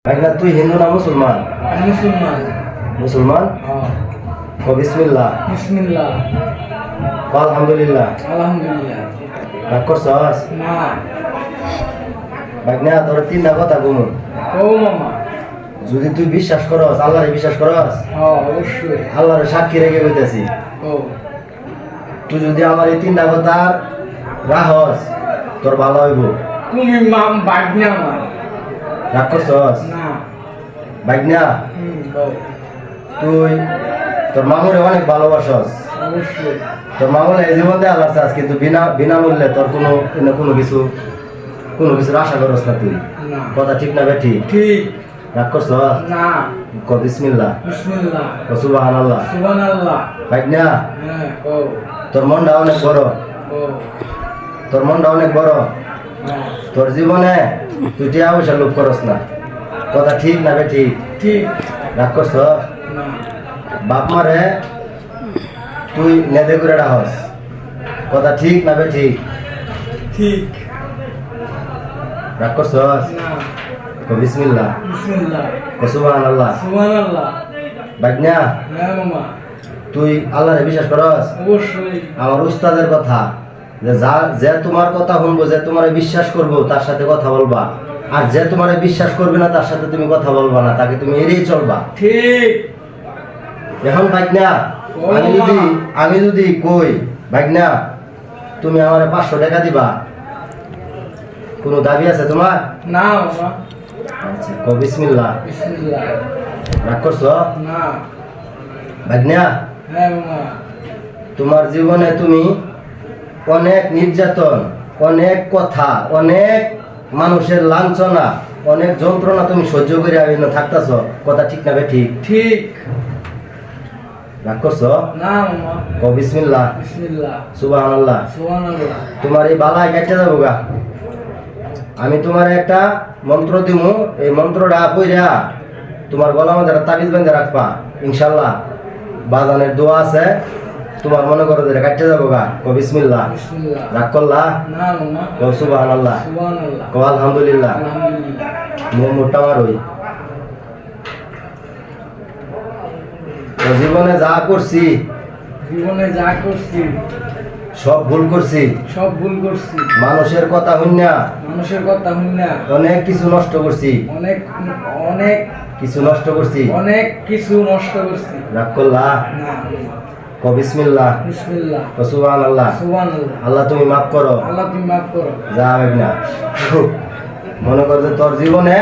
ভাইনা তুই হিন্দু না মুসলমান? আমি মুসলমান। মুসলমান? ও বিসমিল্লাহ। বিসমিল্লাহ। আলহামদুলিল্লাহ। আলহামদুলিল্লাহ। রাগ করছস? না। ভাইনা তোর তিনটা কথা বলু। ও মামা। যদি তুই বিশ্বাস করস, আল্লাহরে বিশ্বাস করস, অবশ্যই। আল্লাহরে সাক্ষী রেখে কইতাছি, ও তুই যদি আমার এই তিনটা কথা রাখস তোর ভালো হইব। তুমি মাম বাগনা আমার। রাগ করছস? না। ভাইনা বল। তুই তোর মামুরে অনেক ভালোবাসস। অবশ্যই। তোর মামুরে এই জীবন দিয়ে আল্লাহ চাস, কিন্তু বিনামূল্যে তোর কোনো কিছুর আশা করস না তুই। না। কথা ঠিক না বেঠি? ঠিক। রাগ করছস? না। ক বিসমিল্লাহ। বিসমিল্লাহ। ক সুবহানাল্লাহ। সুবহানাল্লাহ। ভাইনা হ্যাঁ। ও তোর মনটা অনেক বড়, ও তোর মনটা অনেক বড়। হ্যাঁ। তোর জীবনে তুই টিয়া পয়সা লোভ করস না। কথা ঠিক না বেঠি? ঠিক। রাগ করছস? না। বাপ মারে তুই নেদে করে রাখস। কথা ঠিক না বেঠি? ঠিক। রাগ করছস? না। ক বিসমিল্লাহ। বিসমিল্লাহ। ক সুবহানাল্লাহ। সুবহানাল্লাহ। ভাইনা হ্যাঁ মামা। তুই আল্লাহরে বিশ্বাস করস? অবশ্যই। আমার উস্তাদের কথা যে তোমার কথা শুনবো, যে তোমার বিশ্বাস করবো তার সাথে কথা বলবা, আর যে তোমার বিশ্বাস করবে না তার সাথে তুমি কথা বলবা না, তাকে তুমি এড়িয়ে চলবা। ঠিক। এখন ভাইনা আমি যদি কই ভাইনা তুমি আমার 500 টাকা দিবা, কোনো দাবি আছে তোমার? না মামা। আচ্ছা ক বিসমিল্লাহ। বিসমিল্লাহ। রাগ করছ? না। ভাইনা হ্যাঁ মামা। তোমার জীবনে তুমি অনেক নির্যাতন, অনেক কথা, অনেক মানুষের লাঞ্ছনা, অনেক যন্ত্রণা তুমি সহ্য করে থাকতেছ। কথা ঠিক না ঠিক? ঠিক। রাগ করছ? না মামা। ক বিসমিল্লাহ। বিসমিল্লাহ। সুবহানাল্লাহ। সুবহানাল্লাহ। তোমার এই বালায় কেটে যাবো গা। আমি তোমার একটা মন্ত্র দিমু, এই মন্ত্রটা পইরা তোমার গলা মধ্যে একটা তাবিজ বেঁধে রাখবা। ইনশাল্লাহ বাজানের দোয়া আছে, তোমার মনে করো যে কাটতে যাবো গা। ক বিসমিল্লাহ। বিসমিল্লাহ। রাগ করলা? না মামা। ক সুবহানাল্লাহ। সুবহানাল্লাহ। ক আলহামদুলিল্লাহ। আলহামদুলিল্লাহ। মোটা মারই। জীবনে যা করছি জীবনে যা করছি সব ভুল করছি, সব ভুল করছি। মানুষের কথা হইনা মানুষের কথা শুননা অনেক কিছু নষ্ট করছি, অনেক অনেক কিছু নষ্ট করছি। অনেক কিছু নষ্ট করছি। রাগ করলা? না। ক বিসমিল্লাহ। বিসমিল্লাহ। ক সুবহানাল্লাহ। সুবহানাল্লাহ। আল্লাহ তুমি মাফ করো। আল্লাহ তুমি মাফ করো। যা না মনে কর যে তোর জীবনে